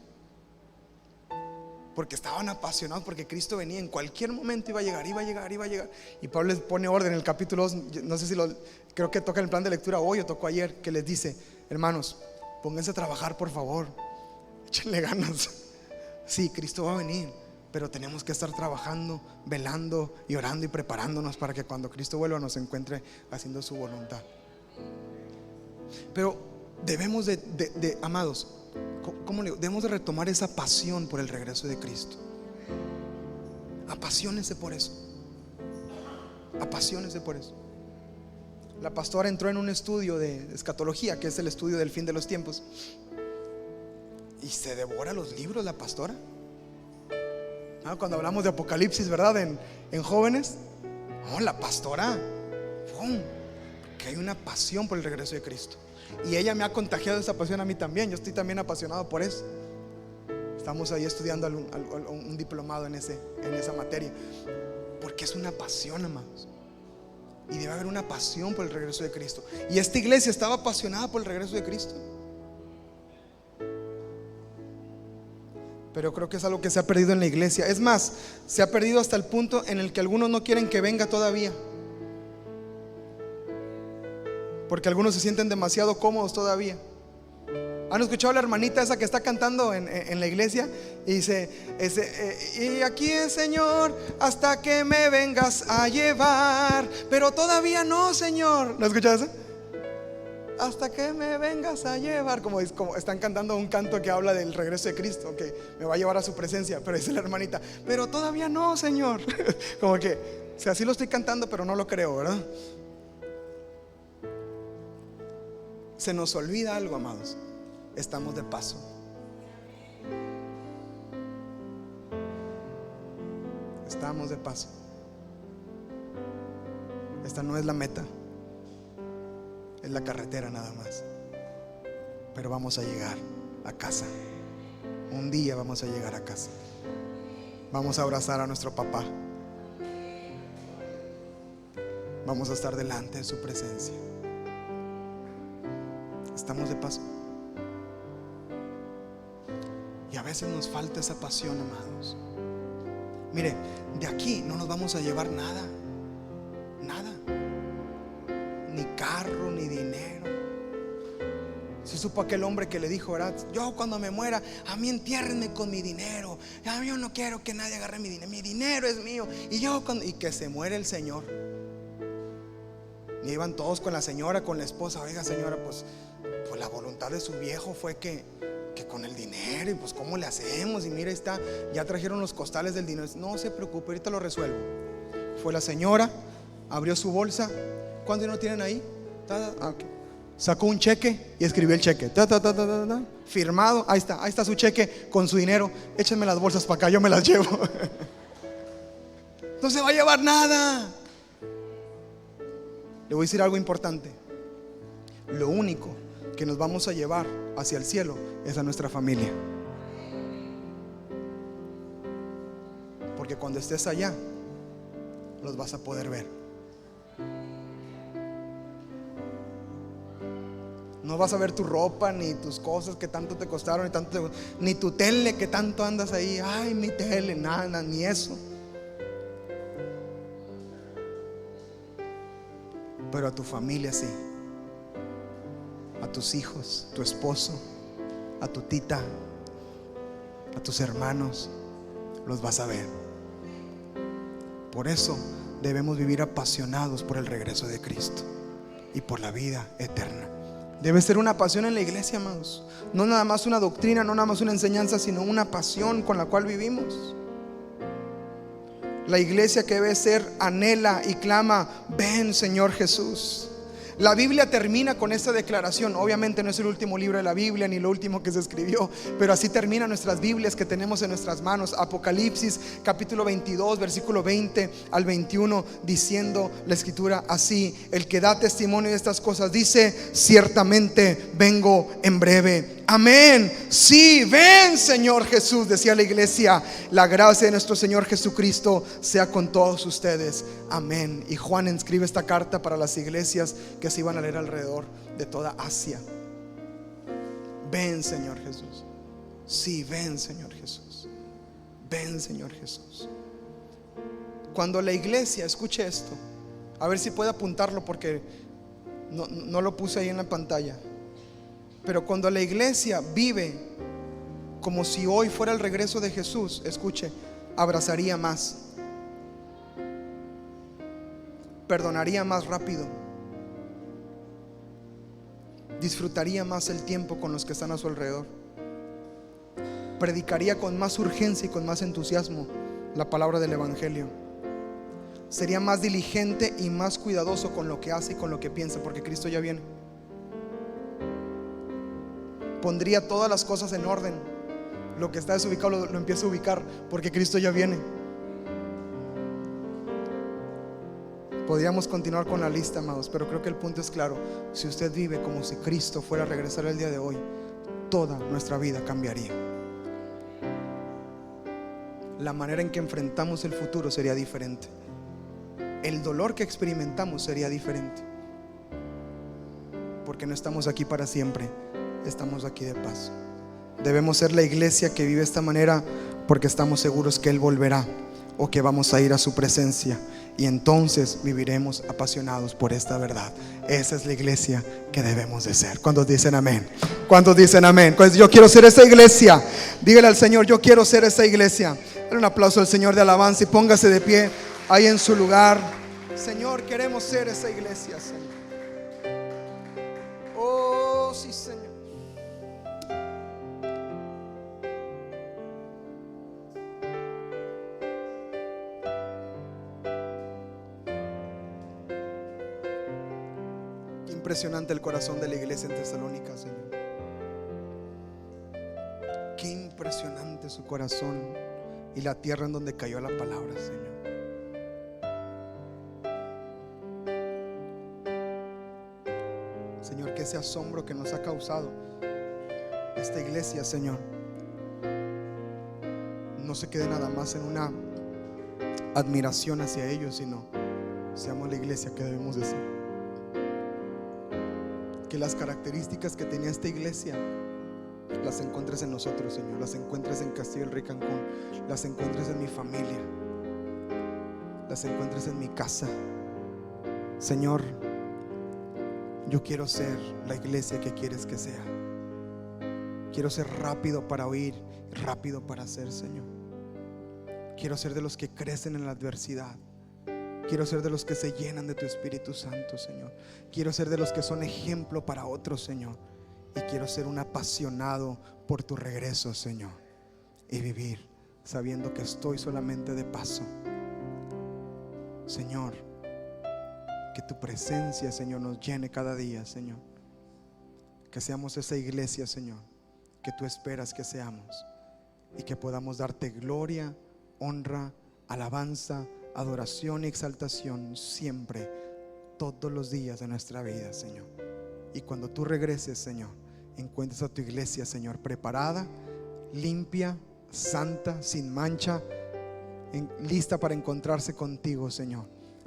porque estaban apasionados, porque Cristo venía en cualquier momento, iba a llegar. Y Pablo les pone orden en el capítulo 2. No sé si creo que toca en el plan de lectura hoy o tocó ayer, que les dice: hermanos, pónganse a trabajar, por favor, échenle ganas. Sí, Cristo va a venir, pero tenemos que estar trabajando, velando y orando y preparándonos para que cuando Cristo vuelva nos encuentre haciendo su voluntad. Pero debemos amados, ¿cómo le digo? Debemos de retomar esa pasión por el regreso de Cristo. Apasionese por eso. Apasionese por eso. La pastora entró en un estudio de escatología, que es el estudio del fin de los tiempos, y se devora los libros la pastora. Cuando hablamos de Apocalipsis, ¿verdad? En jóvenes, la pastora, que hay una pasión por el regreso de Cristo. Y ella me ha contagiado esa pasión a mí también. Yo estoy también apasionado por eso. Estamos ahí estudiando un diplomado en esa materia, porque es una pasión, amados. Y debe haber una pasión por el regreso de Cristo. Y esta iglesia estaba apasionada por el regreso de Cristo. Pero creo que es algo que se ha perdido en la iglesia. Es más, se ha perdido hasta el punto en el que algunos no quieren que venga todavía, porque algunos se sienten demasiado cómodos todavía. ¿Han escuchado a la hermanita esa que está cantando en la iglesia Y dice, y aquí es, Señor, hasta que me vengas a llevar. Pero todavía no, Señor. ¿No escuchas eso? Hasta que me vengas a llevar. Como están cantando un canto que habla del regreso de Cristo, que me va a llevar a su presencia. Pero dice la hermanita, pero todavía no, Señor. Como que, o sea, sí lo estoy cantando, pero no lo creo, ¿verdad? Se nos olvida algo, amados. Estamos de paso. Estamos de paso. Esta no es la meta, es la carretera nada más. Pero vamos a llegar a casa. Un día vamos a llegar a casa. Vamos a abrazar a nuestro papá. Vamos a estar delante de su presencia. Estamos de paso. Y a veces nos falta esa pasión, amados. Mire, de aquí no nos vamos a llevar nada. Nada. Ni carro, ni dinero. Si supo aquel hombre que le dijo, ¿verdad? Yo cuando me muera, a mí entiérrenme con mi dinero. Yo no quiero que nadie agarre mi dinero. Mi dinero es mío. Y que se muere el Señor. Y iban todos con la señora, con la esposa. Oiga, señora, pues la voluntad de su viejo fue que con el dinero, y pues ¿cómo le hacemos? Y mira, está, ya trajeron los costales del dinero. No se preocupe, ahorita lo resuelvo. Fue la señora, abrió su bolsa. ¿Cuánto dinero tienen ahí? Okay. Sacó un cheque y escribió el cheque. Firmado, ahí está su cheque con su dinero. Échenme las bolsas para acá, yo me las llevo. No se va a llevar nada. Le voy a decir algo importante. Lo único que nos vamos a llevar hacia el cielo es a nuestra familia. Porque cuando estés allá, los vas a poder ver. No vas a ver tu ropa, ni tus cosas que tanto te costaron, ni tu tele que tanto andas ahí. Ay, mi tele, nada, ni eso. Pero a tu familia sí. A tus hijos, tu esposo, a tu tita, a tus hermanos, los vas a ver. Por eso debemos vivir apasionados por el regreso de Cristo y por la vida eterna. Debe ser una pasión en la iglesia, amados. No nada más una doctrina, no nada más una enseñanza, sino una pasión con la cual vivimos. La iglesia que debe ser anhela y clama: ven, Señor Jesús. La Biblia termina con esta declaración. Obviamente no es el último libro de la Biblia, ni lo último que se escribió, pero así terminan nuestras Biblias que tenemos en nuestras manos. Apocalipsis capítulo 22 versículo 20 al 21, diciendo la escritura así: el que da testimonio de estas cosas dice: ciertamente vengo en breve. Amén. Sí, ven, Señor Jesús, decía la iglesia. La gracia de nuestro Señor Jesucristo sea con todos ustedes. Amén. Y Juan escribe esta carta para las iglesias que se iban a leer alrededor de toda Asia. Ven, Señor Jesús. Sí, ven, Señor Jesús. Ven, Señor Jesús. Cuando la iglesia, escuche esto, a ver si puede apuntarlo porque no lo puse ahí en la pantalla. Pero cuando la iglesia vive como si hoy fuera el regreso de Jesús, escuche, abrazaría más, perdonaría más rápido, disfrutaría más el tiempo con los que están a su alrededor, predicaría con más urgencia y con más entusiasmo la palabra del evangelio, sería más diligente y más cuidadoso con lo que hace y con lo que piensa, porque Cristo ya viene. Pondría todas las cosas en orden. Lo que está desubicado lo empieza a ubicar, porque Cristo ya viene. Podríamos continuar con la lista, amados, pero creo que el punto es claro. Si usted vive como si Cristo fuera a regresar el día de hoy, toda nuestra vida cambiaría. La manera en que enfrentamos el futuro sería diferente. El dolor que experimentamos sería diferente, porque no estamos aquí para siempre, estamos aquí de paso. Debemos ser la iglesia que vive de esta manera, porque estamos seguros que Él volverá, o que vamos a ir a su presencia Y entonces viviremos apasionados por esta verdad. Esa es la iglesia que debemos de ser. ¿Cuántos dicen amén? ¿Cuántos dicen amén? Pues yo quiero ser esa iglesia. Dígale al Señor, yo quiero ser esa iglesia. Dale un aplauso al Señor de alabanza y póngase de pie ahí en su lugar. Señor, queremos ser esa iglesia, Señor. Oh, sí, Señor. Impresionante el corazón de la iglesia en Tesalónica, Señor. Qué impresionante su corazón y la tierra en donde cayó la palabra, Señor. Señor, que ese asombro que nos ha causado esta iglesia, Señor, no se quede nada más en una admiración hacia ellos, sino seamos la iglesia que debemos de ser. Que las características que tenía esta iglesia las encuentres en nosotros, Señor. Las encuentres en Castillo del Rey Cancún. Las encuentres en mi familia. Las encuentres en mi casa. Señor, yo quiero ser la iglesia que quieres que sea. Quiero ser rápido para oír, rápido para hacer, Señor. Quiero ser de los que crecen en la adversidad. Quiero ser de los que se llenan de tu Espíritu Santo, Señor. Quiero ser de los que son ejemplo para otros, Señor. Y quiero ser un apasionado por tu regreso, Señor. Y vivir sabiendo que estoy solamente de paso. Señor, que tu presencia, Señor, nos llene cada día, Señor. Que seamos esa iglesia, Señor, que tú esperas que seamos. Y que podamos darte gloria, honra, alabanza, adoración y exaltación siempre, todos los días de nuestra vida, Señor. Y cuando tú regreses, Señor, encuentres a tu iglesia, Señor, preparada, limpia, santa, sin mancha, lista para encontrarse contigo, Señor,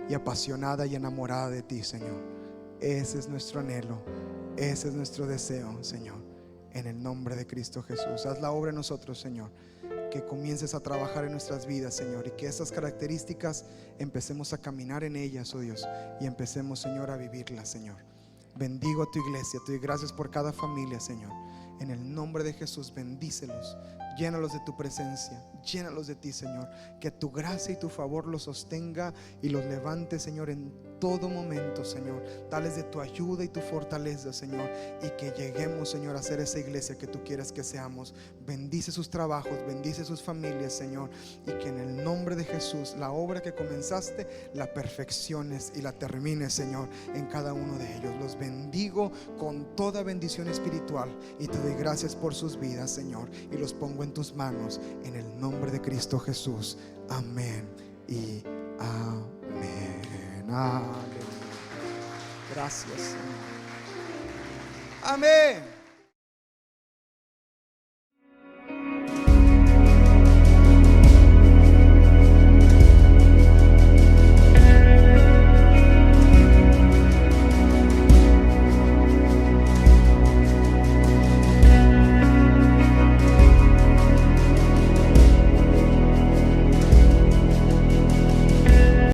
y apasionada y enamorada de ti, Señor. Ese es nuestro anhelo, ese es nuestro deseo, Señor. En el nombre de Cristo Jesús, haz la obra en nosotros, Señor. Que comiences a trabajar en nuestras vidas, Señor, y que esas características empecemos a caminar en ellas, oh Dios, y empecemos, Señor, a vivirlas, Señor. Bendigo a tu iglesia, te doy gracias por cada familia, Señor. En el nombre de Jesús, bendícelos, llénalos de tu presencia, llénalos de ti, Señor. Que tu gracia y tu favor los sostenga y los levante, Señor, en todo momento, Señor. Dales de tu ayuda y tu fortaleza, Señor, y que lleguemos, Señor, a ser esa iglesia que tú quieres que seamos. Bendice sus trabajos, bendice sus familias, Señor, y que en el nombre de Jesús la obra que comenzaste la perfecciones y la termines, Señor, en cada uno de ellos. Los bendigo con toda bendición espiritual y te doy gracias por sus vidas, Señor, y los pongo en tus manos en el nombre de Cristo Jesús. Amén y amén. Aleluya. Gracias, Señor. Amén.